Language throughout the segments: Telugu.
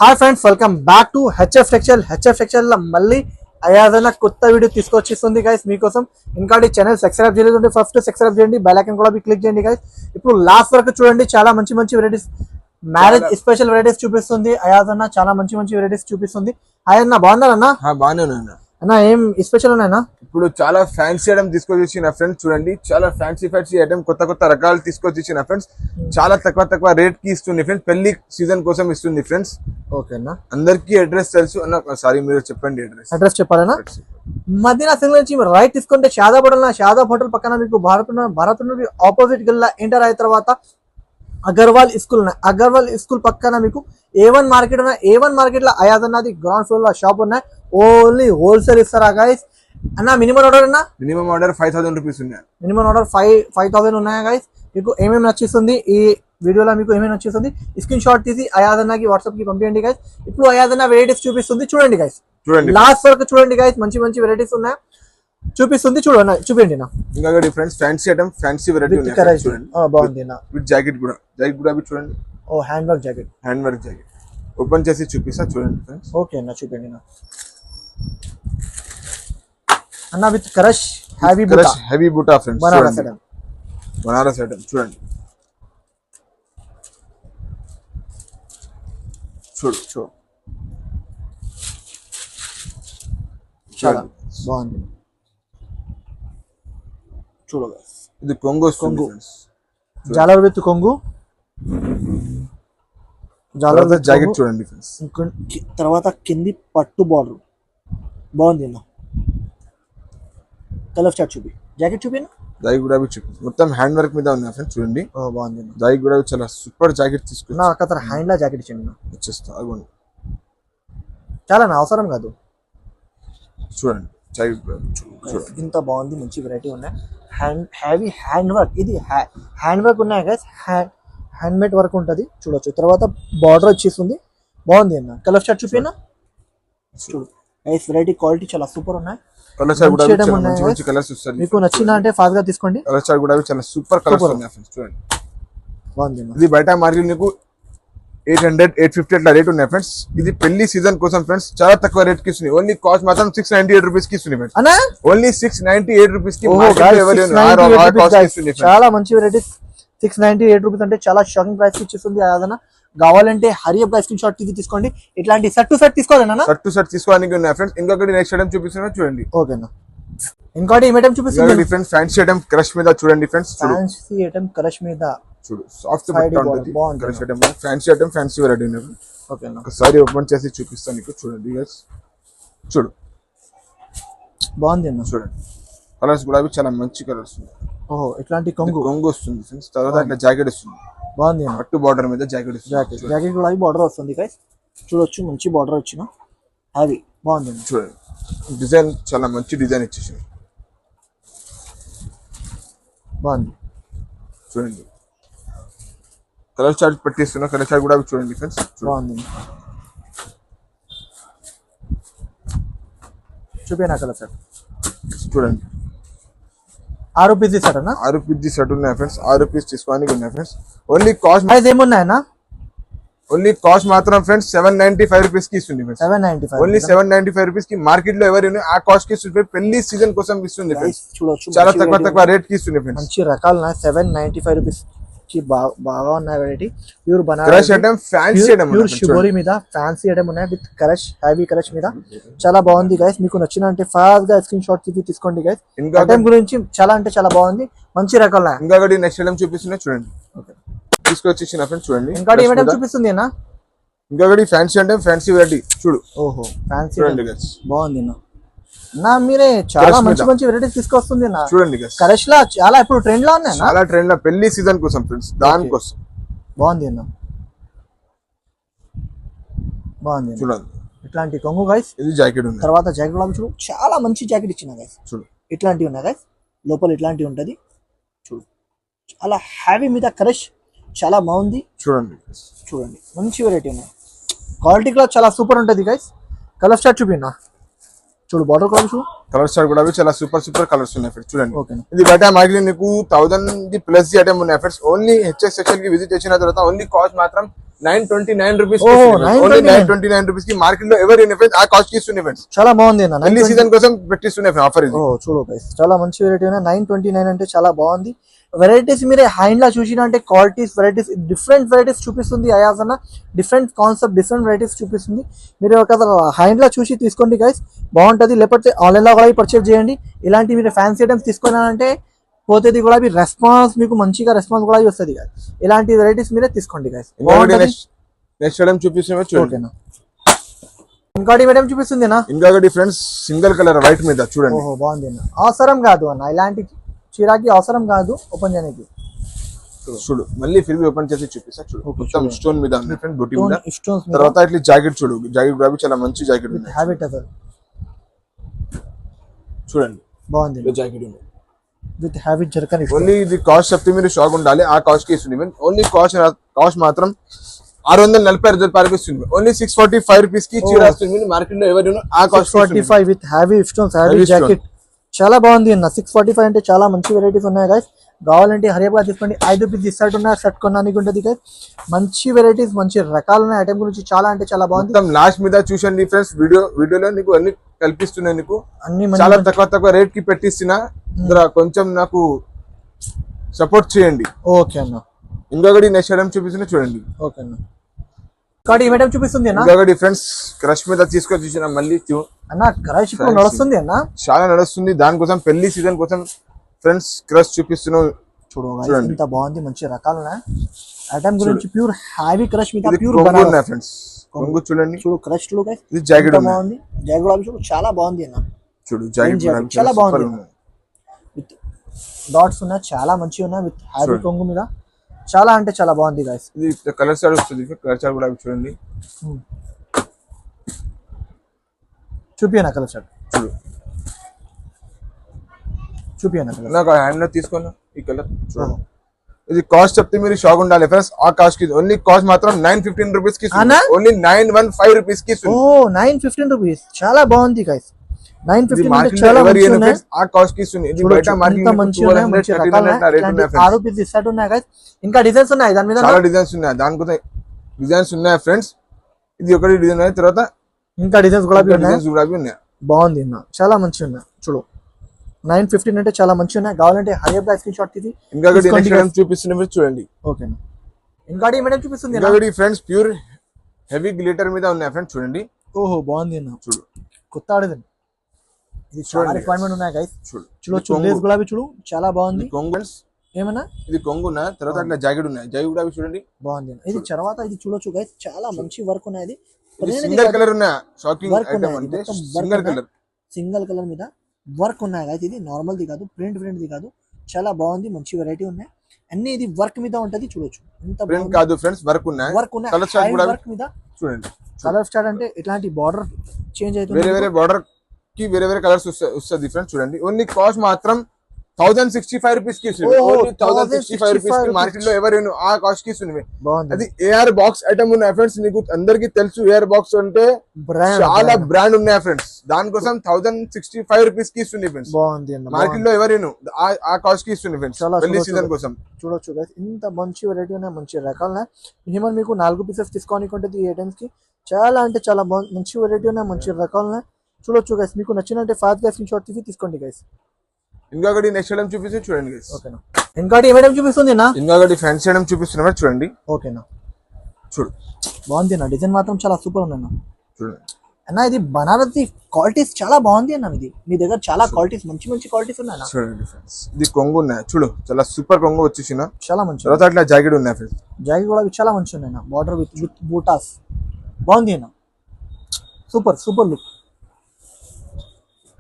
Hi friends, welcome back to HF textile లో మళ్ళీ అయాదన్న కొత్త వీడియో తీసుకొచ్చిస్తుంది గైస్ మీకోసం. ఇంకా ఛానల్ సబ్స్క్రైబ్ చేయలేదు, ఫస్ట్ సబ్స్క్రైబ్ చేయండి, బెల్ ఐకాన్ కూడా క్లిక్ చేయండి గైస్. ఇప్పుడు లాస్ట్ వరకు చూడండి, చాలా మంచి మంచి వెరైటీస్, మ్యారేజ్ స్పెషల్ వెరైటీస్ చూపిస్తుంది అయాదన్న. చాలా మంచి మంచి వెరైటీస్ చూపిస్తుంది. అయ్యన్న బాగున్నారన్నా? బాగానే అన్న, ఏం స్పెషల్ ఉన్నాయన్నా? ఇప్పుడు చాలా ఫ్యాన్సీ ఐటమ్ తీసుకొచ్చి నా ఫ్రెండ్స్ చూడండి, చాలా ఫ్యాన్సీ ఐటమ్ కొత్త రకాలు తీసుకొచ్చి నా ఫ్రెండ్స్ చాలా తక్కువ రేట్ కి ఇస్తుంది ఫ్రెండ్స్. పెళ్లి సీజన్ కోసం ఇస్తుంది ఫ్రెండ్స్. ఓకేనా, అందరికి అడ్రస్ తెలుసు అన్న. సారీ, మీరు చెప్పండి అడ్రస్ చెప్పాలన్నా. మదీనా సింగ్ నుంచి రైట్ తీసుకుంటే షాదాబ్ హోటల్ పక్కన మీకు భారత్ ఆపోజిట్ గల్లా ఎంటర్ అయిన తర్వాత అగర్వాల్ స్కూల్ పక్కన మీకు A1 మార్కెట్ ఉన్నాయి. A1 మార్కెట్ లో అయాదన్నది గ్రౌండ్ ఫ్లోర్ లో షాప్ ఉన్నాయి. ఓన్లీ హోల్సేల్ ఇస్తారా గైస్? అన్న మినిమం ఆర్డర్ అన్న? మినిమం ఆర్డర్ 5000 రూపీస్ ఉన్నాయి. మినిమం ఆర్డర్ 5000 ఉన్నాయా గైస్? మీకు ఏమేమి నచ్చిస్తుంది ఈ వీడియోలో, మీకు ఏమేమి నచ్చిస్తుంది స్క్రీన్ షాట్ తీసి అయాదన్నకి వాట్సాప్ కి పంపించండి గైస్. ఇప్పుడు అయాదన్న వెరైటీస్ చూపిస్తుంది, చూడండి గైస్. లాస్ట్ వరకు చూడండి గైస్, మంచి మంచి వెరైటీస్ ఉన్నాయి చూపిస్తుంది. చూడండి నా ఇంకా different fancy item, fancy variety చూడండి. బాగుంది నా. విత్ జాకెట్ కూడా చూడండి. ఓ హ్యాండ్ వర్క్ జాకెట్ ఓపెన్ చేసి చూపిస్తా చూడండి ఫ్రెండ్స్. ఓకే అన్న, చూపండి నా అన్న. విత్ క్రష్ హెవీ బూటా ఫ్రెండ్స్. బనారస్ ఐటమ్ చూడండి. చూడు చాలా బాగుంది. చూడగా ఇది కొంగు జాలర్ విత్ కొంగు, జాలర్ జాకెట్ చూడండి ఫ్రెండ్స్. తర్వాత కింది పట్టు బార్డర్ బాగుంది అన్న. కలర్ చార్ట్ జాకెట్ చూపి కూడా మొత్తం హ్యాండ్ వర్క్ మీద ఉంది ఫ్రెండ్స్. చూడండి, బాగుంది. దాయి కూడా చాలా సూపర్ జాకెట్ తీసుకున్నా. అక్కడ హ్యాండ్ లా జాకెట్ ఇచ్చింది, వచ్చేస్తా. చాలా నా అవసరం కాదు. చూడండి ఇంత బాగుంది, మంచి వెరైటీ ఉన్నాయి. హ్యావీ హ్యాండ్ వర్క్, ఇది హ్యాండ్ వర్క్ ఉన్నాయి గైస్. హ్యాండ్ మేడ్ వర్క్ ఉంటుంది, చూడొచ్చు. తర్వాత బార్డర్ వచ్చేస్తుంది, బాగుంది అన్న. కలర్ చార్ట్ చూపినా చూడు గైస్. వెరైటీ క్వాలిటీ చాలా సూపర్ ఉన్నాయి. మీకు నచ్చిన అంటే ఫాస్ట్ గా తీసుకోండి. కలర్ చార్ట్ కూడా చాలా సూపర్ కలర్స్ ఉన్నాయి ఫ్రెండ్స్. చూడండి, బాగుంది. ఇది బయట మార్కెట్ మీకు 800, 850 అట్లా రేట్ ఉన్నాయి ఫ్రెండ్స్. ఇది పెళ్లి సీజన్ కోసం ఫ్రెండ్స్ చాలా తక్కువ రేట్ కి ఇస్తుంది. ఓన్లీ కాస్ట్ మాత్రం 698 రూపీస్ కి ఇస్తుంది ఫ్రెండ్స్. ఓన్లీ 698 రూపీస్ కి చాలా మంచి వెరైటీస్. 698 రూపీస్ అంటే చాలా షాకింగ్ ప్రైస్ కి ఇచ్చేస్తుంది అదన. కావాలంటే హరియప్ స్క్రీన్ షాట్ తీసుకోండి. ఇట్లాంటి సెట్ టు సెట్ తీసుకోవాలన్నా, సెట్ తీసుకోవడానికి ఉన్నాయి ఫ్రెండ్స్. ఇంకొకటి నెక్స్ట్ ఐటమ్ చూపిస్తున్నా చూడండి. ఓకేనా, ఇంకోటి ఏం చూపిస్తుంది? డిఫరెంట్ ఫ్యాన్సీ ఐటమ్ క్రష్ మీద చూడండి ఫ్రెండ్స్. ఫ్యాన్సీ ఐటమ్ క్రష్ మీద చూడు, soft fancy item, fancy variety. ఓకేనా, ఒకసారి ఓపెన్ చేసి చూపిస్తాను నీకు. చూడండి గైస్, చూడు బాగుంది అన్న. చూడండి, కలర్స్ కూడా చాలా మంచి కలర్స్ ఉన్నాయి. ఓహో, ఇట్లాంటి కొంగు వస్తుంది ఫ్రెండ్స్. తర్వాత ఇట్లా జాకెట్ వస్తుంది, బాగుంది. పట్టు బార్డర్ మీద జాకెట్ వస్తుంది. జాకెట్ కూడా బార్డర్ వస్తుంది గైస్, చూడొచ్చు. మంచి బార్డర్ వచ్చిన అది బాగుంది. చూడండి, డిజైన్ చాలా మంచి డిజైన్ ఇచ్చేసి బాగుంది. చూడండి, కలర్ చార్ట్ పెట్టిస్తున్నా. కలర్ చార్ట్ కూడా చూడండి ఫ్రెండ్స్, బాగుంది. చూపినా కలర్ చార్ట్ చూడండి. 6 పీస్ సెట్ అన్న. 6 పీస్ సెట్ ఉన్నాయి ఫ్రెండ్స్. 6 పీస్ తీసుకోవడానికి ఉన్నాయి ఫ్రెండ్స్. ఓన్లీ కాస్ట్ ఏమున్నాయన్నా? ఓన్లీ కాస్ట్ మాత్రం ఫ్రెండ్స్ 795 రూపీస్ కి ఇస్తుంది ఫ్రెండ్స్. 795 ఓన్లీ 795 రూపీస్ కి మార్కెట్ లో ఎవరు ఆ కాస్ట్ కి ఇస్తుంది. పెళ్లి సీజన్ కోసం ఇస్తుంది ఫ్రెండ్స్. చూడొచ్చు, చాలా తక్కువ రేట్ కి ఇస్తుంది ఫ్రెండ్స్. మంచి రకాలు 795 రూపీస్ బాగా ఉన్నాయి variety. Pure Banaras item, fancy item, pure shibori మీద ఫ్యాన్సీ ఐటమ్ ఉన్నాయి విత్ కరష్, హెవీ కరష్ మీద. చాలా బాగుంది గైస్. మీకు నచ్చిన అంటే ఫాస్ట్ గా స్క్రీన్ షాట్ తీసుకోండి గైస్. ఐటమ్ గురించి చాలా అంటే చాలా బాగుంది, మంచి రకాలు. ఇంకొకటి నెక్స్ట్ ఐటమ్ చూపిస్తున్నా చూడండి. తీసుకొచ్చేసిన ఫ్రెండ్స్ చూడండి. ఇంకోటి ఏమైనా చూపిస్తుంది అన్న? ఇంకొకటి ఫ్యాన్సీ ఐటమ్, ఫ్యాన్సీ వెరైటీ చూడు. ఓహో, ఫ్యాన్సీ చూడండి గైస్, బాగుంది నా. మీరే చాలా మంచి మంచి వెరైటీస్ తీసుకొస్తుంది నా. చూడండి కరష్ లా చాలా ఇప్పుడు ట్రెండ్ లో ఉన్నాయి, చాలా ట్రెండ్ లో పెళ్లి సీజన్ కోసం ఫ్రెండ్స్. దానికోసం బాగుంది అన్న, బాగుంది. చూడండి, ఇట్లాంటి కొంగు గైస్. ఇది జాకెట్ ఉంది. తర్వాత జాకెట్ కూడా చూడు, చాలా మంచి జాకెట్ ఇచ్చిన గైస్. చూడు, ఇట్లాంటివి ఉన్నాయి గైస్. లోపల ఇట్లాంటివి ఉంటది చూడు. చాలా హ్యావీ మీద కరష్, చాలా బాగుంది. చూడండి, మంచి వెరైటీ ఉన్నాయి. క్వాలిటీ కూడా చాలా సూపర్ ఉంటది గైస్. కలర్ స్టార్ట్ చూపినా చూడు, బార్డర్ కలర్ చార్ట్ కూడా చాలా సూపర్ కలర్స్ ఉన్నాయి ఫ్రెండ్స్. చూడండి, ఓకే. ఇది బయట మార్కెట్ మీకు 1000 ప్లస్ ఐటమ్ ఉన్నాయి ఫ్రెండ్స్. ఓన్లీ హెచ్ఎస్ సెక్షన్ కి విజిట్ చేసిన తర్వాత ఓన్లీ కాస్ట్ మాత్రం 929 రూపీస్ Oh, ఓన్లీ 929. 929 రూపీస్ కి మార్కెట్ లో ఎవరు ఫ్రెండ్స్ ఆ కాస్ట్ కి ఇస్తున్నాయి ఫ్రెండ్స్. చాలా బాగుంది అన్న పెళ్లి సీజన్ కోసం పెట్టిస్తున్నాయి ఆఫర్ ఇది. ఓ చూడు గైస్ చాలా మంచి వెరైటీ ఉన్నాయి. 929 అంటే చాలా బాగుంది. వెరైటీస్ మీరే హ్యాండ్ లా చూసినా అంటే క్వాలిటీస్ వెరైటీస్ డిఫరెంట్ వెరైటీస్ చూపిస్తుంది అయాజ్ అన్న. డిఫరెంట్ కాన్సెప్ట్ డిఫరెంట్ వెరైటీస్ చూపిస్తుంది. మీరు ఒక హ్యాండ్ లా చూసి తీసుకోండి గైస్, బాగుంటుంది. లేకపోతే ఆన్లైన్ లో కూడా పర్చేజ్ చేయండి. ఇలాంటి మీరు ఫ్యాన్సీ ఐటమ్స్ తీసుకున్నారంటే పోతేది కూడా మీ రెస్పాన్స్ మీకు మంచిగా రెస్పాన్స్ కూడా వస్తుంది గైస్. ఇలాంటి వెరైటీస్ మీరే తీసుకోండి గైస్. నెక్స్ట్ ఐటమ్ చూపిస్తున్నాం చూడండి. ఓకేనా ఇంకోటి మేడం చూపిస్తుంది అన్న. ఇంకొకటి ఫ్రెండ్స్ సింగిల్ కలర్ వైట్ మీద చూడండి. ఓహో బాగుంది అన్న. అవసరం కాదు అన్న ఇలాంటి చీరాకి అవసరం కాదు ఓపెన్ చేయడానికి. చూడు మళ్ళీ ఫిల్మ్ ఓపెన్ చేసి చూపిస్తా చూడు. మొత్తం స్టోన్ మీద ఉంది ఫ్రెండ్, బుట్టి మీద. స్టోన్స్ తర్వాత ఇట్లా జాకెట్ చూడు, జాకెట్ కూడా చాలా మంచి జాకెట్ ఉంది. హ్యాబిట్ అసలు చూడండి బాగుంది. జాకెట్ ఉంది విత్ హ్యాబిట్ జర్కన్. ఓన్లీ ఇది కాస్ట్ చెప్తే మీరు షాక్ ఉండాలి. ఆ కాస్ట్ కి ఇస్తుంది ఓన్లీ కాస్ట్ మాత్రం 645 రూపాయలకి ఇస్తుంది. ఓన్లీ 645 రూపీస్ కి చీర వస్తుంది మార్కెట్ లో ఎవరు ఆ కాస్ట్ 45 విత్ హ్యావీ స్టోన్స్ హ్యావీ జాకెట్ చాలా బాగుంది అన్న. 645 అంటే చాలా మంచి వెరైటీస్ ఉన్నాయి గైస్. కావాలంటే హరియప్గా తీసుకోండి. 5 రూపీస్ ఇస్తాడు ఉన్నాయి షర్ట్ కొనడానికి ఉంటుంది గైస్. మంచి వెరైటీస్ మంచి రకాలు ఉన్నాయి. ఐటమ్ గురించి చాలా అంటే చాలా బాగుంది. మొత్తం లాస్ట్ మీద చూసండి ఫ్రెండ్స్. వీడియోలో నీకు అన్ని కల్పిస్తున్నాయి, నీకు అన్ని చాలా తక్కువ రేట్ కి పెట్టిస్తున్నా. కొంచెం నాకు సపోర్ట్ చేయండి. ఓకే అన్న. ఇంకొకటి నెక్స్ట్ ఐటమ్ చూపిస్తున్నా చూడండి. ఓకే అన్న. ఇంకోటి మేడం చూపిస్తుంది అన్న. ఇంకొకటి ఫ్రెండ్స్ క్రష్ మీద తీసుకొని చూసిన మళ్ళీ అన్న క్రష్ ఇప్పుడు నడుస్తుంది అన్న, చాలా నడుస్తుంది. దానికోసం పెళ్లి సీజన్ కోసం ఫ్రెండ్స్ క్రష్ చూపిస్తున్నాం చూడండి. ఇంత బాగుంది మంచి రకాలు ఉన్నాయి. ఐటమ్ గురించి ప్యూర్ హ్యావీ క్రష్ మీద ప్యూర్ ఫ్రెండ్స్. కొంగు చూడండి, చూడు క్రష్ లో గైస్. ఇది జాకెట్ బాగుంది. జాకెట్ కూడా చూడు చాలా బాగుంది అన్న. చూడు జాకెట్ చాలా బాగుంది. విత్ డాట్స్ ఉన్నాయి చాలా మంచిగా ఉన్నాయి. విత్ హ్యావీ కొంగు మీద చాలా అంటే చాలా బాగుంది గైస్. ఇది కలర్ చార్ట్ వస్తుంది. కలర్ చార్ట్ కూడా చూడండి. చూపియనా కలర్ చార్ట్ చూడు. చూపియనా కలర్ నాకు హ్యాండ్ లో తీసుకున్నా ఈ కలర్ చూడండి. ఇది కాస్ట్ చెప్తే మీరు షాక్ ఉండాలి ఫ్రెండ్స్. ఆ కాస్ట్ కి ఓన్లీ కాస్ట్ మాత్రం 915 రూపీస్ కి, ఓన్లీ 915 రూపీస్ కి. ఓ 915 రూపీస్ చాలా బాగుంది గైస్. 915 అంటే చాలా ఆ కాస్ట్ కి ఇస్తుంది. ఇది బయట మార్కెట్ లో 230 రేట్ ఉన్నాయి ఫ్రెండ్స్. 6 రూపీస్ ఇస్తాడు ఉన్నాయి గైస్. ఇంకా డిజైన్స్ ఉన్నాయి దాని మీద, చాలా డిజైన్స్ ఉన్నాయి. దానికోసం డిజైన్స్ ఉన్నాయి ఫ్రెండ్స్. ఇది ఒకటి డిజైన్ ఉన్నాయి, తర్వాత ఇంకా డిజైన్స్ కూడా ఉన్నాయి. బాగుంది అన్న, చాలా మంచిగా ఉన్నాయి. చూడు 915 అంటే చాలా మంచిగా ఉన్నాయి. కావాలంటే హరియప్ స్క్రీన్ షాట్ తీసి ఇంకొకటి చూపిస్తున్నా చూడండి. ఓకే ఇంకోటి మేడం చూపిస్తుంది. ఇంకొకటి ఫ్రెండ్స్ ప్యూర్ హెవీ గ్లిటర్ మీద ఉన్నాయి ఫ్రెండ్స్ చూడండి. ఓహో బాగుంది అన్న. చూడు కొత్త ఆడేదండి. ఇది చాలా రిక్వైర్మెంట్ ఉన్నాయి గైస్. చూడు లేస్ గులాబీ చూడు చాలా బాగుంది. కొంగు ఏమన్నా ఇది కొంగు ఉన్నాయి, తర్వాత అట్లా జాకెట్ ఉన్నాయి. జాకెట్ కూడా చూడండి బాగుంది. ఇది తర్వాత ఇది చూడొచ్చు గైస్, చాలా మంచి వర్క్ ఉన్నది. సింగిల్ కలర్ ఉన్నాయి. షాకింగ్ ఐటమ్ అంటే సింగిల్ కలర్ మీద వర్క్ ఉన్నాయి గైస్. ఇది నార్మల్ ది కాదు, ప్రింట్ ది కాదు. చాలా బాగుంది, మంచి వెరైటీ ఉన్నాయి. అన్ని ఇది వర్క్ మీద ఉంటది చూడొచ్చు. ఇంత ప్రింట్ కాదు ఫ్రెండ్స్, వర్క్ ఉన్నాయి. వర్క్ ఉన్నాయి వర్క్ మీద చూడండి. కలర్ స్టార్ట్ అంటే ఇట్లాంటి బార్డర్ చేంజ్ అవుతుంది. వేరే బార్డర్ కి వేరే కలర్స్ వస్తుంది ఫ్రెండ్స్ చూడండి. ఓన్లీ కాస్ట్ మాత్రం 1065 రూపీస్ కి ఇస్తుంది. 1065 రూపీస్ కి మార్కెట్ లో ఎవరైనా ఆ కాస్ట్ కి ఇస్తుంది. అది ఏఆర్ బాక్స్ ఐటమ్ ఉన్నాయి ఫ్రెండ్స్. నీకు అందరికి తెలుసు ఏఆర్ బాక్స్ అంటే చాలా బ్రాండ్ ఉన్నాయి ఫ్రెండ్స్. దానికోసం 1065 రూపీస్ కి ఇస్తుంది ఫ్రెండ్స్. మార్కెట్ లో ఎవరైనా ఆ కాస్ట్ కి ఇస్తుంది ఫ్రెండ్స్ పెళ్లి సీజన్ కోసం. చూడొచ్చు గైస్, ఇంత మంచి వెరైటీ ఉన్నాయి, మంచి రకాలు. మినిమం మీకు 4 పీసెస్ తీసుకోనికి ఉంటుంది ఈ ఐటమ్స్ కి. చాలా అంటే చాలా మంచి వెరైటీ ఉన్నాయి, మంచి రకాలు. చూడొచ్చు గైస్, మీకు నచ్చినట్టే ఫాస్ట్ గా స్క్రీన్ షాట్ తీసి తీసుకోండి గైస్. ఇంకొకటి నెక్స్ట్ ఐటమ్ చూపిస్తే చూడండి గైస్. ఓకేనా ఇంకోటి ఏమైనా చూపిస్తుంది నా ఇంకొకటి ఫ్యాన్సీ ఐటమ్ చూపిస్తున్నా చూడండి. ఓకేనా చూడు బాగుంది అన్న. డిజైన్ మాత్రం చాలా సూపర్ ఉంది అన్న. చూడండి అన్న ఇది బనారసి క్వాలిటీస్ చాలా బాగుంది అన్న. ఇది మీ దగ్గర చాలా క్వాలిటీస్ మంచి క్వాలిటీస్ ఉన్నాయి. చూడండి ఫ్రెండ్స్, ఇది కొంగు ఉన్నాయి. చూడు చాలా సూపర్ కొంగు వచ్చేసిన చాలా మంచి. తర్వాత అట్లా జాకెట్ ఉన్నాయి ఫ్రెండ్స్. జాకెట్ కూడా చాలా మంచి ఉన్నాయి అన్న. బార్డర్ విత్ బూటాస్ బాగుంది అన్న. సూపర్ లుక్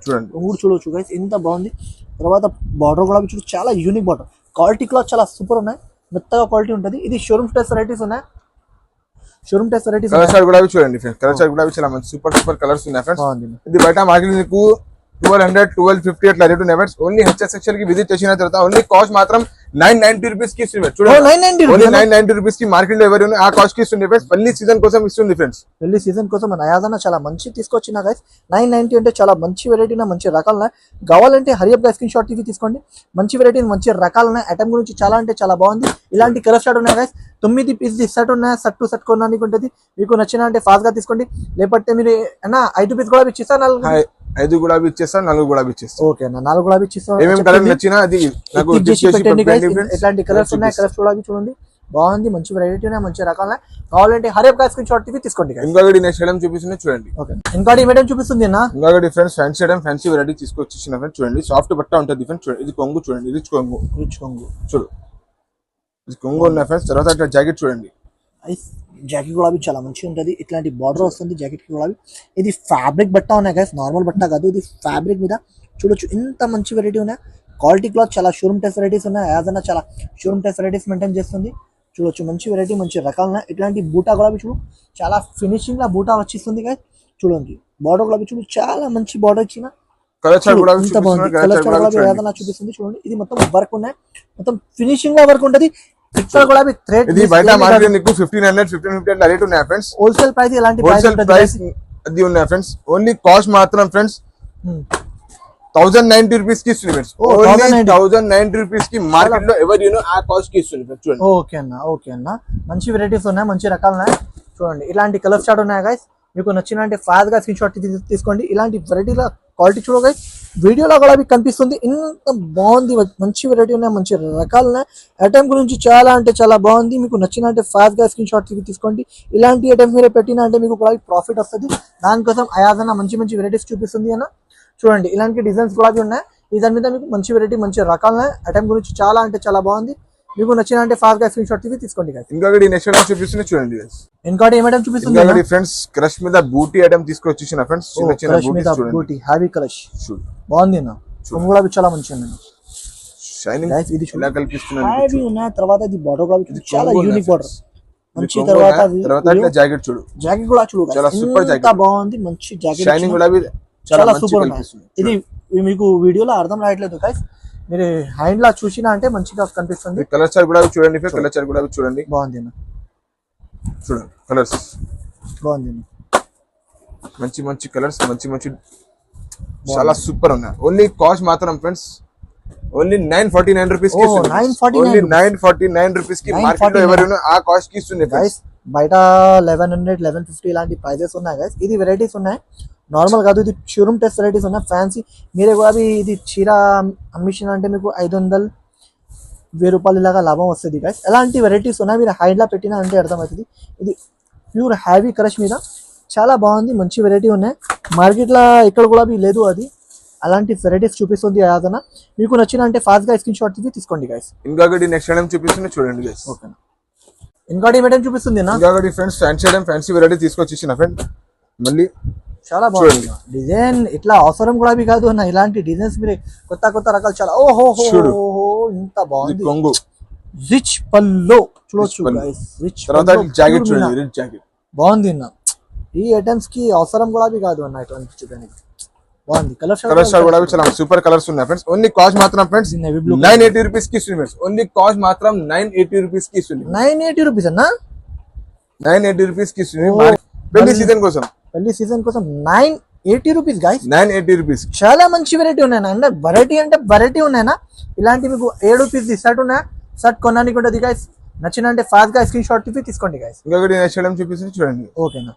చూడండి. కొంగు చూడొచ్చు గైస్, ఎంత బాగుంది. తర్వాత బార్డర్ కూడా చూడు చాలా యూనిక్ బార్డర్. క్వాలిటీ కూడా చాలా సూపర్ ఉన్నాయి, మెత్తగా క్వాలిటీ ఉంటుంది. ఇది షోరూమ్ టెస్ట్ వెరైటీస్ ఉన్నాయి. Showroom test varieties colour chart కూడా చూడండి ఫ్రెండ్స్. కలర్ చార్ట్ కూడా చాలా మంచి సూపర్ కలర్స్ ఉన్నాయి ఫ్రెండ్స్. ఇది బయట మార్కెట్ మీకు 1200 1250 అట్లా రేట్ ఉన్నాయి ఫ్రెండ్స్. ఓన్లీ హెచ్ఎస్ సెక్షన్ కి విజిట్ చేసిన తర్వాత ఓన్లీ కాస్ట్ మాత్రం 990 రూపీస్ కి ఇస్తుంది చూడండి. 990 ఓన్లీ రూపీస్ 990 రూపీస్ కి మార్కెట్ లో ఎవరు ఆ కాస్ట్ కి ఇస్తుంది ఫ్రెండ్స్. పెళ్లి సీజన్ కోసం ఇస్తుంది ఫ్రెండ్స్. పెళ్లి సీజన్ కోసం మన అయాదన చాలా మంచి తీసుకొచ్చిన గైస్. 990 అంటే చాలా మంచి వెరైటీ మంచి రకాలు కావాలంటే హరియప్ గా స్క్రీన్ షాట్ తీసి తీసుకోండి. మంచి వెరైటీ మంచి రకాలు ఉన్నాయి. ఐటమ్ గురించి చాలా అంటే చాలా బాగుంది. ఇలాంటి కలర్ షాట్ ఉన్నాయి గైస్. 9 పీస్ సెట్ ఉన్నాయి. సెట్ కొనడానికి ఉంటుంది. మీకు నచ్చిన అంటే ఫాస్ట్ గా తీసుకోండి. లేకపోతే మీరు 5 పీస్ కూడా ఇచ్చిస్తా, 5 గులాబీ ఇచ్చేస్తా, 4 గులాబీ ఇచ్చేస్తా. ఓకే అన్న, 4 గులాబీ ఇచ్చిస్తా. ఏమేమి కలర్ నచ్చినా అది నాకు పెట్టండి గైస్. ఇట్లాంటి కలర్స్ ఉన్నాయి. కలర్స్ గులాబీ చూడండి బాగుంది. మంచి వెరైటీ ఉన్నాయి. మంచి రకాలు కావాలంటే హరియప్ గా స్క్రీన్ షాట్ తీసి తీసుకోండి. ఇంకొకటి నెక్స్ట్ ఐటమ్ చూపిస్తున్నా చూడండి. ఓకే, ఇంకోటి మేడం చూపిస్తుంది అన్న. ఇంకొకటి friends fancy item, fancy variety తీసుకొచ్చిన ఫ్రెండ్స్ చూడండి. సాఫ్ట్ బట్ట ఉంటుంది ఫ్రెండ్స్. చూడండి ఇది కొంగు చూడండి. రిచ్ కొంగు చూడు. ఇది కొంగు ఉన్నాయి ఫ్రెండ్స్. తర్వాత ఇట్లా జాకెట్ చూడండి. జాకెట్ గులాబీ చాలా మంచిగా ఉంటుంది. ఇట్లాంటి బార్డర్ వస్తుంది జాకెట్ గులాబీ. ఇది ఫ్యాబ్రిక్ బట్ట ఉన్నాయి గైస్, నార్మల్ బట్ట కాదు. ఇది ఫ్యాబ్రిక్ మీద చూడొచ్చు ఇంత మంచి వెరైటీ ఉన్నాయి. క్వాలిటీ క్లాత్ చాలా షోరూమ్ టెస్ట్ వెరైటీస్ ఉన్నాయి. యాజన్నా చాలా షోరూమ్ టెస్ట్ వెరైటీస్ మెయింటైన్ చేస్తుంది. చూడొచ్చు మంచి వెరైటీ మంచి రకాలు ఉన్నాయి. ఇట్లాంటి బూటా గులాబీ చూడు చాలా ఫినిషింగ్ లా బూటా వచ్చిస్తుంది గైస్. చూడండి బార్డర్ గులాబీ చూడు చాలా మంచి బార్డర్ ఇచ్చిన ఇంత బాగుంది. కలర్ గులాబీ ఏదైనా చూపిస్తుంది చూడండి. ఇది మొత్తం వర్క్ ఉన్నాయి. మొత్తం ఫినిషింగ్ లా వర్క్ ఉంటుంది. ఇక్కడ గులాబీ థ్రెడ్ ఇది బయట మార్కెట్ నీకు 1500 1550 అట్లా రేట్ ఉన్నాయి ఫ్రెండ్స్. హోల్సేల్ ప్రైస్ ఇలాంటి ప్రైస్ అది ఉన్నాయి ఫ్రెండ్స్. ఓన్లీ కాస్ట్ మాత్రం ఫ్రెండ్స్ 1090 రూపీస్ కి ఇస్తుంది ఫ్రెండ్స్. ఓన్లీ 1090 రూపీస్ కి మార్కెట్ లో ఎవరు ఆ కాస్ట్ కి ఇస్తుంది ఫ్రెండ్స్. చూడండి. ఓకే అన్న మంచి వెరైటీస్ ఉన్నాయి. మంచి రకాలు ఉన్నాయి. చూడండి ఇలాంటి కలర్ షాట్ ఉన్నాయి గైస్. మీకు నచ్చినంటే ఫాస్ట్ గా స్క్రీన్ షాట్ తీసుకోండి. ఇలాంటి వెరైటీల క్వాలిటీ చూడ గైస్. వీడియోలో కూడా మీకు కనిపిస్తుంది. ఇంత బాగుంది. మంచి వెరైటీ ఉన్నాయి. మంచి రకాలు ఉన్నాయి. ఐటమ్ గురించి చాలా అంటే చాలా బాగుంది. మీకు నచ్చినంటే ఫాస్ట్ గా స్క్రీన్ షాట్ తీసుకోండి. ఇలాంటి ఐటమ్స్ మీరు పెట్టినా అంటే మీకు కూడా ప్రాఫిట్ వస్తుంది. దానికోసం అయాదన్న మంచి మంచి వెరైటీస్ చూపిస్తుంది అన్న. చూడండి ఇలాంటి డిజైన్స్ కూడా ఉన్నాయి. ఈ దాని మీద మీకు మంచి వెరైటీ మంచి రకాలు ఉన్నాయి. ఐటమ్ గురించి చాలా అంటే చాలా బాగుంది. మీకు నచ్చిన అంటే ఫాస్ట్ గా స్క్రీన్ షాట్ తీసుకోండి. ఇంకొకటి నెక్స్ట్ ఐటమ్ చూపిస్తున్నా చూడండి. ఇంకోటి ఏమైనా చూపిస్తుంది ఇంకొకటి ఫ్రెండ్స్ క్రష్ మీద బూటీ ఐటమ్ తీసుకొచ్చిన ఫ్రెండ్స్. చిన్న చిన్న బూటీ హ్యావీ క్రష్ బాగుంది అన్న. కూడా చాలా మంచిగా ఉంది. షైనింగ్ ఇది ఎలా కల్పిస్తున్నాను. హ్యావీ ఉన్నాయి. తర్వాత ఇది బార్డర్ కూడా చాలా యూనిక్ బార్డర్ మంచి. తర్వాత జాకెట్ చూడు. జాకెట్ కూడా చూడు చాలా సూపర్ జాకెట్ బాగుంది. మంచి జాకెట్ షైనింగ్ కూడా చాలా సూపర్ ఉంది. ఇది మీకు వీడియోలో అర్థం రావట్లేదు గైస్. మీరు హ్యాండ్ లా చూసినా అంటే మంచిగా కనిపిస్తుంది. కలర్ చార్ట్ కూడా చూడండి. కలర్ చార్ట్ కూడా చూడండి. బాగుంది చూడండి కలర్స్ బాగుంది. మంచి మంచి కలర్స్ మంచి మంచి చాలా సూపర్ ఉన్నాయి. ఓన్లీ కాస్ట్ మాత్రం ఫ్రెండ్స్ ఓన్లీ 949 రూపీస్ కి. ఓన్లీ 949 రూపీస్ కి మార్కెట్ లో ఎవరు ఆ కాస్ట్ కి ఇస్తుంది గైస్. బయట 1100 1150 ఇలాంటి ప్రైజెస్ ఉన్నాయి గైస్. ఇది వెరైటీస్ ఉన్నాయి. నార్మల్ కాదు. ఇది షోరూమ్ టెస్ట్ వెరైటీస్ ఉన్నాయి. ఫ్యాన్సీ మీరే కూడా ఇది చీర అమ్మిషన్ అంటే మీకు 500 1000 రూపాయలు ఇలాగా లాభం వస్తుంది గైస్. ఎలాంటి వెరైటీస్ ఉన్నాయి. మీరు హైడ్లా పెట్టినా అంటే అర్థమవుతుంది. ఇది ప్యూర్ హ్యావీ క్రష్ మీద చాలా బాగుంది. మంచి వెరైటీ ఉన్నాయి. మార్కెట్లో ఇక్కడ కూడా లేదు. అది అలాంటి వెరైటీస్ చూపిస్తుంది యాదన. మీకు నచ్చిన అంటే ఫాస్ట్ గా స్క్రీన్ షాట్ తీసుకోండి గైస్. ఇంకొకటి నెక్స్ట్ ఐటమ్ చూపిస్తున్నా చూడండి గైస్. ఓకే ఇంకోటి ఏమైనా చూపిస్తుంది ఇంకొకటి friends fancy item fancy variety తీసుకొచ్చేసిన ఫ్రెండ్. మళ్ళీ చాలా బాగుంది డిజైన్. ఇట్లా అవసరం కూడా కాదు అన్న. ఇలాంటి డిజైన్స్ మీరు కొత్త కొత్త రకాలు చాలా ఓహో ఇంత బాగుంది. కొంగు రిచ్ పల్లో చూడొచ్చు గైస్. రిచ్ జాకెట్ చూడండి. రిచ్ జాకెట్ బాగుంది అన్న. ఈ ఐటమ్స్ కి అవసరం కూడా కాదు అన్న. ఇటువంటి చూడడానికి బాగుంది. కలర్ కూడా చాలా సూపర్ కలర్స్ ఉన్నాయి ఫ్రెండ్స్. ఓన్లీ కాస్ట్ మాత్రం ఫ్రెండ్స్ 980 రూపీస్ కి ఇస్తుంది ఫ్రెండ్స్. ఓన్లీ కాస్ట్ మాత్రం 980 రూపీస్ కి ఇస్తుంది. 980 రూపీస్ అన్న. 980 రూపీస్ కి ఇస్తుంది. పెళ్లి సీజన్ కోసం 980 రూపీస్ గైస్. 980 రూపీస్ చాలా మంచి వెరైటీ ఉన్నాయి అంటే వెరైటీ ఉన్నాయన్నా. ఇలాంటి మీకు 7 పీస్ షర్ట్ ఉన్నాయి. షర్ట్ కొనడానికి ఉంటుంది గైస్. నచ్చిన అంటే ఫాస్ట్ గా స్క్రీన్ షాట్ తీసుకోండి గైస్. ఇంకొకటి నెక్స్ట్ ఐటమ్ చూపిస్తుంది చూడండి. ఓకేనా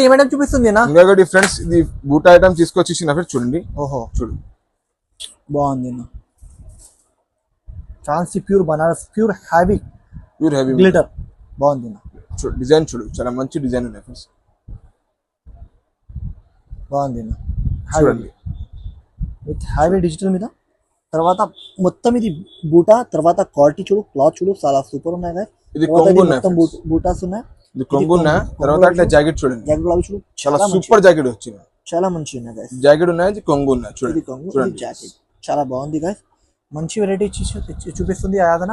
ఏమైనా చూపిస్తుంది ఇంకొకటి ఫ్రెండ్స్ ఇది బూటా ఐటమ్ తీసుకొచ్చేసిన చూడండి. ఓహో చూడు బాగుంది. Fancy pure Banaras pure heavy glitter బాగుంది. చూడు డిజైన్ చూడు చాలా మంచి డిజైన్ ఉన్నాయి ఫ్రెండ్స్. బాగుంది చూడండి. విత్ హ్యావీ డిజిటల్ మీద. తర్వాత మొత్తం ఇది బూటా. తర్వాత క్వాలిటీ చూడు. క్లాత్ చూడు చాలా సూపర్ ఉన్నాయి కదా. ఇది మొత్తం బూటాస్ ఉన్నాయి. ఇది కొంగు ఉన్నాయి. తర్వాత అట్లా జాకెట్ చూడండి. జాకెట్ కూడా చూడు చాలా సూపర్ జాకెట్ వచ్చింది. చాలా మంచి ఉన్నాయి గైస్. జాకెట్ ఉన్నాయి. కొంగు ఉన్నాయి చూడండి. జాకెట్ చాలా బాగుంది గైస్. మంచి వెరైటీ చూపిస్తుంది యాదన.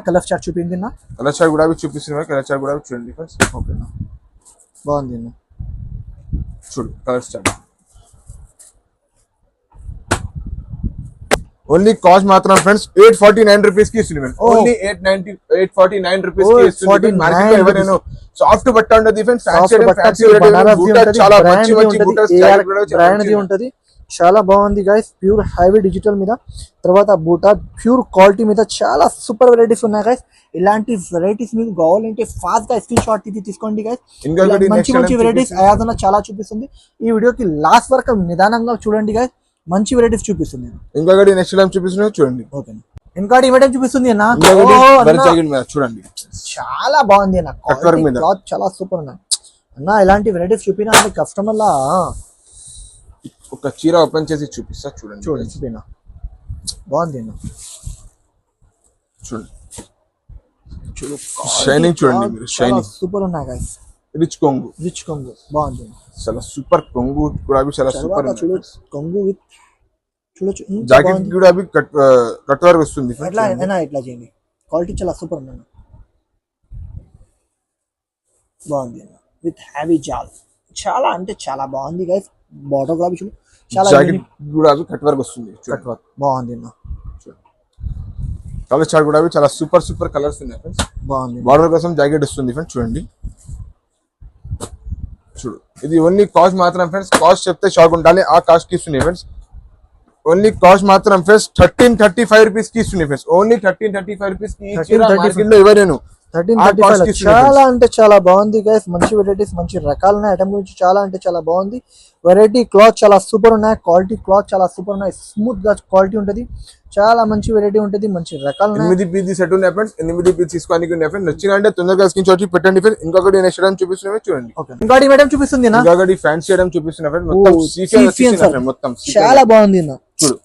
కలర్ చార్ట్ చూపింది. కలర్ చార్ట్ కూడా చూపిస్తుంది. కలర్ చార్ట్ కూడా చూడండి ఫ్రెండ్స్. ఓకేనా బాగుంది చూడు కలర్ చార్ట్. ఓన్లీ కాస్ట్ మాత్రం ఫ్రెండ్స్ 849 రూపీస్ కి ఇస్తుంది ఓన్లీ 849 రూపీస్ కి ఇస్తుంది మార్కెట్ లో ఎవరైనా సాఫ్ట్ బట్ట ఉంటది ఫ్రెండ్స్ చాలా మంచి మంచి బ్రాండ్ ఉంటది చాలా బాగుంది గైస్ ప్యూర్ హైవీ డిజిటల్ మీద తర్వాత బూటా ప్యూర్ క్వాలిటీ మీద చాలా సూపర్ వెరైటీస్ ఉన్నాయి గైస్ ఇలాంటి వెరైటీస్ మీకు కావాలంటే ఫాస్ట్ గా స్క్రీన్ షాట్ తీసుకోండి గైస్ మంచి మంచి వెరైటీస్ అయాదన చాలా చూపిస్తుంది ఈ వీడియోకి లాస్ట్ వరకు నిదానంగా చూడండి గైస్ మంచి వెరైటీస్ చూపిస్తుంది ఇంకొకటి నెక్స్ట్ టైం చూపిస్తున్నా చూడండి ఓకే ఇంకోటి ఇవ్వడం చూపిస్తుంది అన్న చూడండి చాలా బాగుంది అన్న క్లాత్ చాలా సూపర్ ఉన్నాయి అన్న ఇలాంటి వెరైటీస్ చూపినా అంటే కస్టమర్ లా ఒక చీర ఓపెన్ చేసి చూపిస్తా చూడండి చూపినా బాగుంది అన్న చూడండి షైనింగ్ చూడండి మీరు షైనింగ్ సూపర్ ఉన్నాయి గైస్ రిచ్ కొంగు బాగుంది చాలా సూపర్ కొంగు కూడా చాలా సూపర్ కొంగు విత్ చూడొచ్చు జాకెట్ కూడా కట్ వర్క్ వస్తుంది ఇట్లా చేయండి క్వాలిటీ చాలా సూపర్ ఉంది బాగుంది విత్ హ్యావీ జాల్ చాలా అంటే చాలా బాగుంది గైస్ బార్డర్ కూడా చూడు చాలా జాకెట్ కూడా కట్ వర్క్ వస్తుంది కట్ వర్క్ బాగుంది కలర్ చార్ట్ కూడా చాలా సూపర్ కలర్స్ ఉన్నాయి ఫ్రెండ్స్ బాగుంది బార్డర్ కోసం జాకెట్ వస్తుంది ఫ్రెండ్స్ చూడండి చూడు ఇది ఓన్లీ కాస్ట్ మాత్రం ఫ్రెండ్స్ కాస్ట్ చెప్తే షాక్ ఉండాలి ఆ కాస్ట్ కి ఇస్తుంది ఫ్రెండ్స్ ఓన్లీ కాస్ట్ మాత్రం ఫ్రెండ్స్ 1335 రూపీస్ కి ఇస్తుంది ఫ్రెండ్స్ ఓన్లీ 1335 రూపీస్ కి మార్కెట్ లో ఎవరేను 1335 చాలా అంటే చాలా బాగుంది గైస్ మంచి వెరైటీస్ మంచి రకాల ఐటమ్ గురించి చాలా అంటే చాలా బాగుంది వెరైటీ క్లాత్ చాలా సూపర్ ఉన్నాయి క్వాలిటీ క్లాత్ చాలా సూపర్ ఉన్నాయి స్మూత్ గా క్వాలిటీ ఉంటది చాలా మంచి వెరైటీ ఉంటది మంచి రకాలు 8 పీస్ సెట్ ఉన్నాయి ఫ్రెండ్స్ 8 పీస్ తీసుకోడానికి ఉన్నాయి ఫ్రెండ్స్ నచ్చిన అంటే తొందరగా స్క్రీన్ షాట్ పెట్టండి ఫ్రెండ్స్ ఇంకొకటి నెక్స్ట్ ఐటమ్ చూపిస్తున్నామే చూడండి ఇంకోటి మేడం చూపిస్తుంది నా ఇంకొకటి ఫ్యాన్సీ ఐటమ్ చూపిస్తున్నా ఫ్రెండ్స్ మొత్తం సీఫియన్ మొత్తం చాలా బాగుంది నా చూడు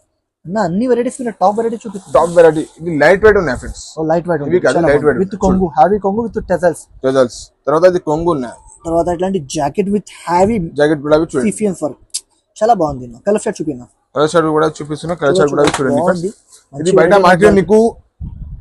అన్న అన్ని వెరైటీస్ మీద టాప్ వెరైటీ చూపిస్తుంది టాప్ వెరైటీ ఇది లైట్ వెయిట్ ఉన్నాయి ఫ్రెండ్స్ లైట్ వెయిట్ ఇవి కాదు లైట్ వెయిట్ విత్ కొంగు హ్యావీ కొంగు విత్ టెజల్స్ తర్వాత ఇది కొంగు ఉన్నాయి తర్వాత ఇట్లాంటి జాకెట్ విత్ హ్యావీ జాకెట్ కూడా చూడండి సీఫియన్ వర్క్ చాలా బాగుంది నా కలర్ షర్ట్ చూపినా కలర్ షర్ట్ కూడా చూపిస్తున్నా కలర్ షర్ట్ కూడా చూడండి ఇది బయట మార్కెట్ మీకు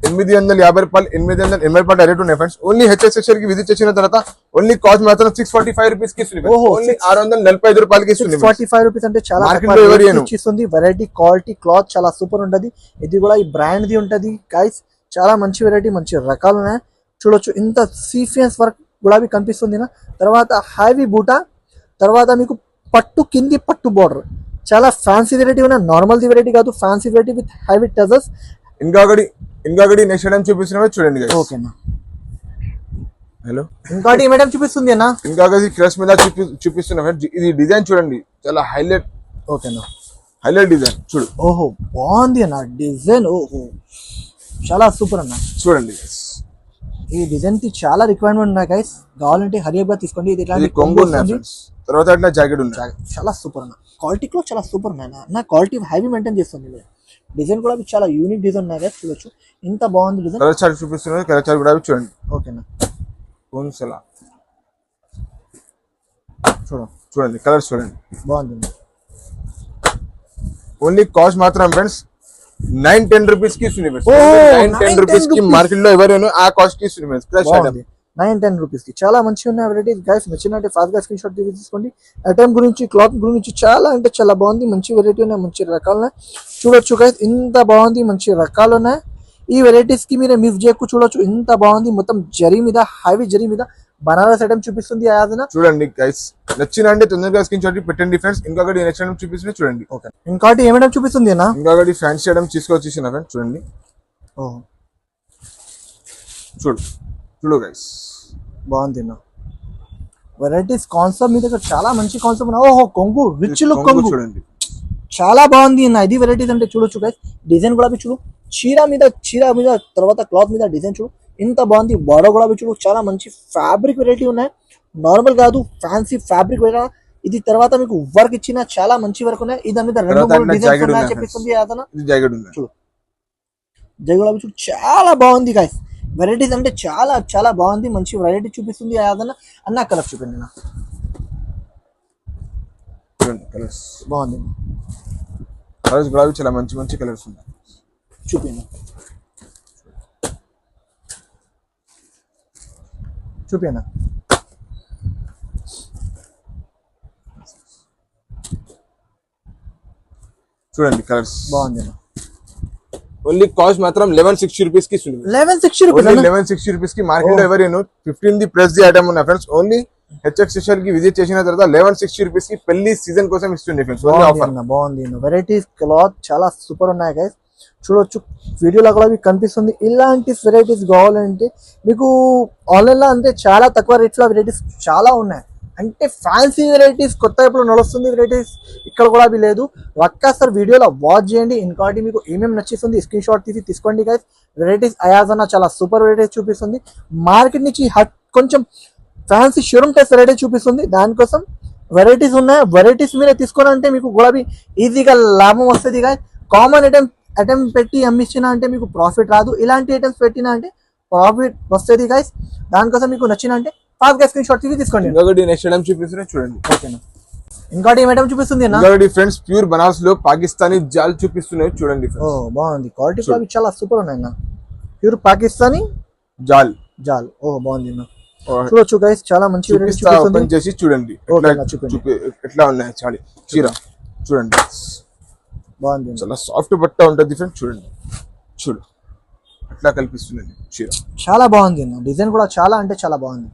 850 రూపాయలు 880 రూపాయలు డైరెక్ట్ ఉన్నాయి ఫ్రెండ్స్ ఓన్లీ హెచ్ఎస్ సెక్షన్ కి విజిట్ చేసిన తర్వాత ఓన్లీ కాస్ట్ మాత్రం 645 రూపీస్ కి ఇస్తుంది ఓన్లీ 645 రూపాయలకి ఇస్తుంది 645 రూపీస్ అంటే చాలా మార్కెట్ లో ఎవరు ఇస్తుంది వెరైటీ క్వాలిటీ క్లాత్ చాలా సూపర్ ఉంటది ఇది కూడా ఈ బ్రాండ్ ది ఉంటది గైస్ చాలా మంచి వెరైటీ మంచి రకాలు ఉన్నాయి చూడొచ్చు ఇంత సీఫియన్స్ వర్క్ గులాబీ కనిపిస్తుంది నా తర్వాత హ్యావీ బూటా తర్వాత మీకు పట్టు కింది పట్టు బోర్డర్ చాలా ఫ్యాన్సీ వెరైటీ ఉన్నాయి నార్మల్ ది వెరైటీ కాదు ఫ్యాన్సీ వెరైటీ విత్ హ్యావీ టజల్స్ ఇంకొకటి నెక్స్ట్ ఐటమ్ చూపిస్తున్నా చూడండి ఓకేనా హలో ఇంకోటి మేడం చూపిస్తుంది అన్న ఇంకొకటి క్రష్ మీద చూపిస్తున్నా ఇది డిజైన్ చూడండి చాలా హైలైట్ ఓకేనా హైలైట్ డిజైన్ చూడు ఓహో బాగుంది అన్న డిజైన్ ఓహో చాలా సూపర్ అన్న చూడండి ఈ డిజైన్ కి చాలా రిక్వైర్మెంట్ ఉన్నాయి గైస్ కావాలంటే హరియబ్ గా తీసుకోండి ఇది ఇట్లాంటి కొంగు ఉంది తర్వాత అట్లా జాకెట్ ఉంది చాలా సూపర్ అన్న క్వాలిటీ కూడా చాలా సూపర్ ఉన్నాయి నా క్వాలిటీ హైవీ మెయింటైన్ చేస్తుంది డిజైన్ కూడా చాలా యూనిక్ డిజైన్ ఉన్నాయి గైస్ చూడొచ్చు ఇంత బాగుంది డిజైన్ కలర్ చార్ట్ చూపిస్తున్నారు కలర్ చార్ట్ కూడా చూడండి ఓకేనా చూడండి కలర్ చూడండి బాగుంది ఓన్లీ కాస్ట్ మాత్రం ఫ్రెండ్స్ 910 రూపీస్ కి ఇస్తుంది 910 రూపీస్ కి మార్కెట్ లో ఎవరైనా ఆ కాస్ట్ కి ఇస్తుంది 910 రూపీస్ కి చాలా మంచిగా ఉన్నాయి వెరైటీస్ గైస్ నచ్చినట్టు ఫాస్ట్ గా స్క్రీన్ షాట్ తీసుకోండి ఐటమ్ గురించి క్లాత్ గురించి చాలా అంటే చాలా బాగుంది మంచి వెరైటీ ఉన్నాయి మంచి రకాలు ఉన్నాయి చూడొచ్చు గైస్ ఇంత బాగుంది మంచి రకాలు ఉన్నాయి ఈ వెరైటీస్ కి మీరు మిస్ చేయకు చూడొచ్చు ఇంత బాగుంది మొత్తం జరీ మీద హైవీ జరీ మీద బనారస్ ఐటమ్ చూపిస్తుంది ఆయాదన చూడండి గైస్ నచ్చిన అంటే తొందరగా స్క్రీన్ షాట్ పెట్టండి ఫ్రెండ్స్ ఇంకొకటి నెక్స్ట్ ఐటమ్ చూపిస్తుంది చూడండి ఓకే ఇంకోటి ఏమైనా చూపిస్తుంది అన్న ఇంకొకటి ఫ్యాన్సీ ఐటమ్ తీసుకొచ్చేసిన ఫ్రెండ్స్ చూడండి చూడు గైస్ బాగుంది నా వెరైటీస్ కాన్సెప్ట్ మీ దగ్గర చాలా మంచి కాన్సెప్ట్ ఓహో కొంగు రిచ్ లుక్ కొంగు చూడండి చాలా బాగుంది నా ఇది వెరైటీస్ అంటే చూడొచ్చు గైస్ డిజైన్ కూడా చూడు చీర మీద తర్వాత క్లాత్ మీద డిజైన్ చూడు ఇంత బాగుంది బార్డర్ కూడా చూడు చాలా మంచి ఫ్యాబ్రిక్ వెరైటీ ఉన్నాయి నార్మల్ కాదు ఫ్యాన్సీ ఫ్యాబ్రిక్ వెరైటీ ఇది తర్వాత మీకు వర్క్ ఇచ్చిన చాలా మంచి వర్క్ ఉన్నాయి ఇది మీద 2-3 డిజైన్స్ ఉన్నాయి చెప్పిస్తుంది ఆదన చూడు జై చూడు చాలా బాగుంది గైస్ వెరైటీస్ అంటే చాలా చాలా బాగుంది మంచి వెరైటీ చూపిస్తుంది ఆదన అన్న కలర్ చూపిండి నా బాగుంది కలర్స్ కూడా చాలా మంచి మంచి కలర్స్ ఉన్నాయి చూపిండి చూడండి కలర్స్ బాగుంది ఓన్లీ కాస్ట్ మాత్రం 1160 రూపీస్ కి ఇస్తుంది. 1160 రూపీస్. 1160 రూపీస్ కి మార్కెట్ లో ఎవరైనా 15 ది ప్లస్ ది ఐటమ్ ఉన్న ఫ్రెండ్స్ ఓన్లీ హెచ్ఎక్స్ స్పెషల్ కి విజిట్ చేసిన తర్వాత 1160 రూపీస్ కి పెళ్లి సీజన్ కోసం ఇస్తుంది ఫ్రెండ్స్. Only offer. బాగుంది. వెరైటీస్ క్లాత్ చాలా సూపర్ ఉన్నాయి గైస్, చూడొచ్చు వీడియోలో కూడా మీకు కనిపిస్తుంది. ఇలాంటి వెరైటీస్ కావాలంటే మీకు ఆన్లైన్ లో అంటే చాలా తక్కువ రేట్స్ లో వెరైటీస్ చాలా ఉన్నాయి. అంటే ఫ్యాన్సీ వెరైటీస్ కొత్త ఇప్పుడు నడుస్తుంది వెరైటీస్ ఇక్కడ కూడా అవి లేదు. ఒక్కసారి వీడియోలో వాచ్ చేయండి. ఇంకోటి మీకు ఏమేమి నచ్చిస్తుంది స్క్రీన్ షాట్ తీసి తీసుకోండి గైస్. వెరైటీస్ అయాజ్ అన్న చాలా సూపర్ వెరైటీస్ చూపిస్తుంది. మార్కెట్ నుంచి కొంచెం ఫ్యాన్సీ షోరూమ్ టెస్ట్ వెరైటీస్ చూపిస్తుంది. దానికోసం వెరైటీస్ ఉన్నాయి. వెరైటీస్ మీరే తీసుకోవాలంటే మీకు గులాబీ ఈజీగా లాభం వస్తుంది గైస్. కామన్ ఐటమ్ పెట్టి అమ్మించిన అంటే మీకు ప్రాఫిట్ రాదు. ఇలాంటి ఐటమ్స్ పెట్టినా అంటే ప్రాఫిట్ వస్తుంది గైస్. దానికోసం మీకు నచ్చిన అంటే ఫాస్ట్ గా స్క్రీన్ షాట్ తీసి తీసుకోండి. ఇంకొకటి నెక్స్ట్ ఐటమ్ చూపిస్తున్నా చూడండి. ఓకేనా, ఇంకోటి ఏం ఐటమ్ చూపిస్తుంది అన్న? ఇంకొకటి ఫ్రెండ్స్ ప్యూర్ బనారస్ లో పాకిస్తానీ జాల్ చూపిస్తున్నాయి చూడండి. ఓ బాగుంది. క్వాలిటీ కూడా చాలా సూపర్ ఉన్నాయి అన్న. ప్యూర్ పాకిస్తానీ జాల్. ఓ బాగుంది అన్న. చూడొచ్చు గైస్, చాలా మంచి ఓపెన్ చేసి చూడండి ఎట్లా ఉన్నాయి చాలి చీర చూడండి. బాగుంది, చాలా సాఫ్ట్ బట్ట ఉంటుంది ఫ్రెండ్స్. చూడు ఎట్లా కల్పిస్తుంది చీర. చాలా బాగుంది అన్న. డిజైన్ కూడా చాలా అంటే చాలా బాగుంది.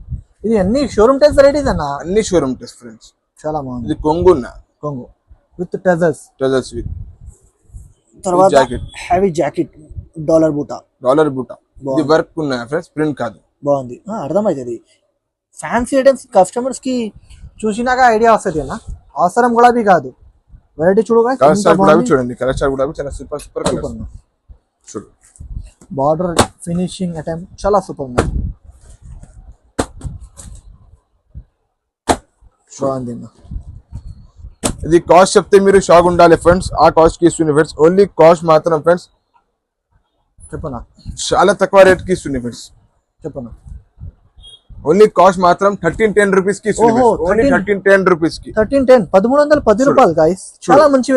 ఇది అన్ని షోరూమ్ టెస్ట్ వెరైటీస్ అన్న. అన్ని షోరూమ్ టెస్ట్ ఫ్రెండ్స్. చాలా బాగుంది. ఇది కొంగు విత్ టెజర్స్ విత్ తర్వాత హెవీ జాకెట్ డాలర్ బూటా. ఇది వర్క్ ఉన్నాయి ఫ్రెండ్స్, ప్రింట్ కాదు. బాగుంది, అర్థమవుతుంది. ఫ్యాన్సీ ఐటమ్స్ కస్టమర్స్ కి చూసినాక ఐడియా వస్తుంది అన్న, అవసరం కూడా కాదు. వెరైటీ చూడగా చూడండి. కలర్ చార్ట్ కూడా చాలా సూపర్ కలర్. చూడు బార్డర్ ఫినిషింగ్ ఐటమ్ చాలా సూపర్ ఉంది. బాగుంది. ఇది కాస్ట్ చెప్తే మీరు షాక్ ఉండాలి ఫ్రెండ్స్. ఆ కాస్ట్ కి ఇస్తుంది ఫ్రెండ్స్. ఓన్లీ కాస్ట్ మాత్రం ఫ్రెండ్స్ చెప్పనా చాలా తక్కువ రేట్ కి ఇస్తుంది ఫ్రెండ్స్. చెప్పనా ఓన్లీ కాస్ట్ మాత్రం 1310 రూపీస్ కి ఇస్తుంది. ఓన్లీ 1310 రూపీస్ కి 1310 రూపాయలు గైస్. చాలా మంచి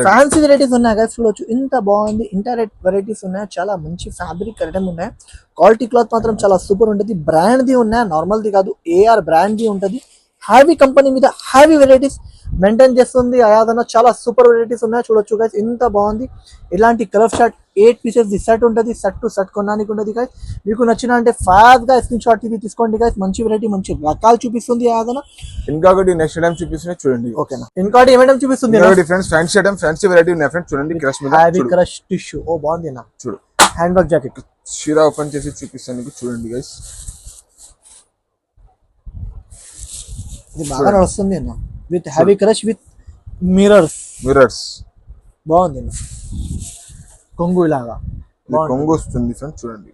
ఫ్యాన్సీ వెరైటీస్ ఉన్నాయి గైస్. చూడొచ్చు ఇంత బాగుంది. ఇంటర్నెట్ వెరైటీస్ ఉన్నాయి. చాలా మంచి ఫ్యాబ్రిక్ ఐటమ్ ఉన్నాయి. క్వాలిటీ క్లాత్ మాత్రం చాలా సూపర్ ఉంటుంది. బ్రాండ్ ది ఉన్నాయి, నార్మల్ ది కాదు. ఏఆర్ బ్రాండ్ ది ఉంటుంది. హ్యావీ కంపెనీ మీద హ్యావీ వెరైటీస్ మెయింటైన్ చేస్తుంది అయాదన్న. చాలా సూపర్ వెరైటీస్ ఉన్నాయి. చూడొచ్చు గైస్ ఇంత బాగుంది. ఇలాంటి colour shirt 8 pieces the set ఉంటుంది. సెట్ టు సెట్ కొనడానికి ఉంటుంది గైస్. మీకు నచ్చిన అంటే ఫాస్ట్ గా స్క్రీన్ షాట్ తీసి తీసుకోండి గైస్. మంచి వెరైటీ మంచి రకాలు చూపిస్తుంది అయాదన్న. ఇంకొకటి నెక్స్ట్ ఐటమ్ చూపిస్తున్నా చూడండి. ఓకేనా, ఇంకోటి ఏమైనా చూపిస్తుంది? Friends fancy item, fancy variety ఉన్నాయి ఫ్రెండ్స్. చూడండి క్రష్ మీద హ్యావీ క్రష్ టిష్యూ. ఓ బాగుంది అన్న. చూడు హ్యాండ్ వర్క్ జాకెట్. చీర ఓపెన్ చేసి చూపిస్తాను మీకు. చూడండి గైస్ ఇది బాగా నడుస్తుంది అన్న. With heavy crush with mirrors. బాగుంది అన్న. కొంగు ఇలాగా కొంగు వస్తుంది ఫ్రెండ్స్. చూడండి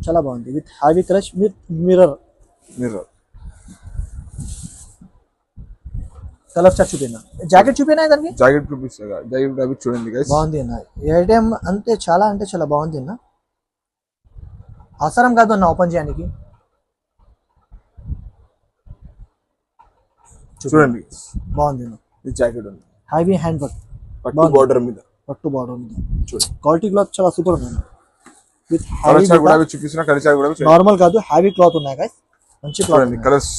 చాలా బాగుంది. With heavy crush with mirror. Colour chart చూపినా, జాకెట్ చూపినా దానికి. జాకెట్ చూపిస్తా. జాకెట్ చూడండి గైస్ బాగుంది అన్న. ఐటమ్ అంటే చాలా బాగుంది అన్న. అవసరం కాదు అన్న ఓపెన్ చేయడానికి. చూడండి బాగుంది అన్న. ఈ జాకెట్ ఉంది హ్యావీ హ్యాండ్ వర్క్ పట్టు బార్డర్ మీద. చూడండి క్వాలిటీ క్లాత్ చాలా సూపర్ ఉంది. విత్ చూపిస్తున్నా కలర్ చార్ట్ కూడా నార్మల్ కాదు, హ్యావీ క్లాత్ ఉన్నాయి గైస్. మంచి క్లాత్. కలర్స్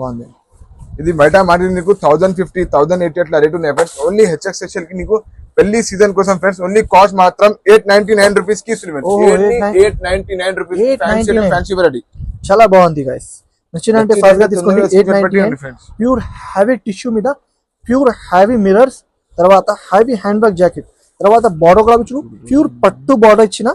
బాగుంది. ఇది బయట మార్కెట్ నీకు 1050, 1080 అట్లా రేట్ ఉన్నాయి ఫ్రెండ్స్. ఓన్లీ హెచ్ఎక్స్ స్పెషల్ కి నీకు పెళ్లి సీజన్ కోసం ఫ్రెండ్స్ ఓన్లీ కాస్ట్ మాత్రం 899 రూపీస్ కి ఇస్తుంది. 899 రూపీస్ ఫ్యాన్సీ వెరైటీ చాలా బాగుంది గైస్. నచ్చినంటే ఫాస్ట్ గా తీసుకోండి. 899 ప్యూర్ హ్యావీ టిష్యూ మీద ప్యూర్ హ్యావీ మిర్రర్స్, తర్వాత హ్యావీ హ్యాండ్ బ్యాగ్ జాకెట్, తర్వాత బార్డర్ కూడా చూడు ప్యూర్ పట్టు బార్డర్ ఇచ్చిన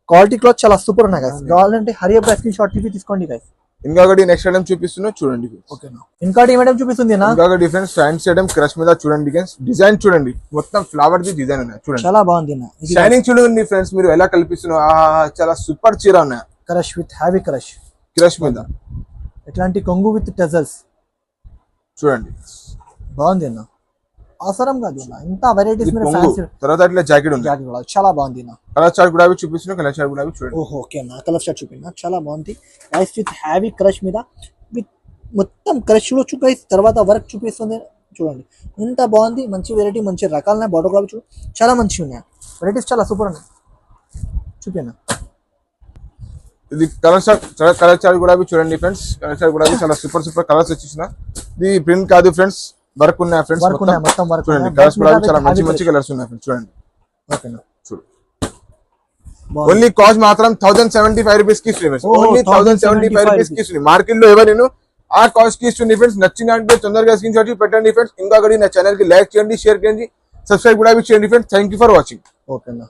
క్వాలిటీ క్లాత్ చాలా సూపర్ ఉన్నాయి గైస్. కావాలంటే హరి అప్ స్క్రీన్ షాట్ తీసి తీసుకోండి గైస్. ఇంకొకటి నెక్స్ట్ ఐటమ్ చూపిస్తున్నా చూడండి. ఓకేనా, ఇంకోటి ఏమైనా చూపిస్తుంది ఇంకొక డిఫరెన్స్ ఫ్యాన్సీ ఐటమ్ క్రష్ మీద చూడండి గైస్. డిజైన్ చూడండి మొత్తం ఫ్లవర్ ది డిజైన్ ఉన్నాయి. చూడండి చాలా బాగుంది. షైనింగ్ చూడండి ఫ్రెండ్స్. మీరు ఎలా కల్పిస్తున్నారు. చాలా సూపర్ చీర ఉన్నాయి. క్రష్ విత్ హ్యావీ క్రష్ మీద ఇట్లాంటి కొంగు విత్ టెజల్స్ చూడండి. బాగుంది అన్న. అవసరం కాదు అన్న ఇంత వెరైటీస్ మీద. తర్వాత ఇట్లా జాకెట్ ఉంది. జాకెట్ కూడా చాలా బాగుంది అన్న. కలర్ చార్ట్ కూడా చూపిస్తున్నా. కలర్ చార్ట్ కూడా చూడండి. ఓకే అన్న, కలర్ చార్ట్ చూపినా చాలా బాగుంది గైస్. విత్ హ్యావీ క్రష్ మీద విత్ మొత్తం క్రష్ చూడొచ్చు గైస్. తర్వాత వర్క్ చూపిస్తుంది చూడండి. ఇంత బాగుంది. మంచి వెరైటీ మంచి రకాలనే బార్డర్ కూడా చూడు చాలా మంచిగా ఉన్నాయి. వెరైటీస్ చాలా సూపర్ ఉన్నాయి. చూపినా ఇది కలర్ చార్ట్ కూడా చూడండి ఫ్రెండ్స్. కలర్ చార్ట్ కూడా చాలా సూపర్ కలర్స్ వచ్చేసిన. ఇది ప్రింట్ కాదు ఫ్రెండ్స్, వర్క్ ఉన్నాయి ఫ్రెండ్స్, వర్క్ ఉన్నాయి, మొత్తం వర్క్ చూడండి కలర్స్ కూడా చాలా మంచి మంచి కలర్స్ ఉన్నాయి ఫ్రెండ్స్ చూడండి. ఓకేనా, చూడు ఓన్లీ కాస్ట్ మాత్రం 1075 రూపీస్ కి ఇస్తుంది. ఓన్లీ 1075 రూపీస్ కి ఇస్తుంది. మార్కెట్ లో ఎవరు నేను ఆ కాస్ట్ కి ఇస్తుంది ఫ్రెండ్స్. నచ్చిందంటే తొందరగా స్క్రీన్ షాట్ పెట్టండి ఫ్రెండ్స్. ఇంకా నా ఛానల్ కి లైక్ చేయండి, షేర్ చేయండి, సబ్స్క్రైబ్ కూడా చేయండి friends. Thank you for watching. ఓకేనా.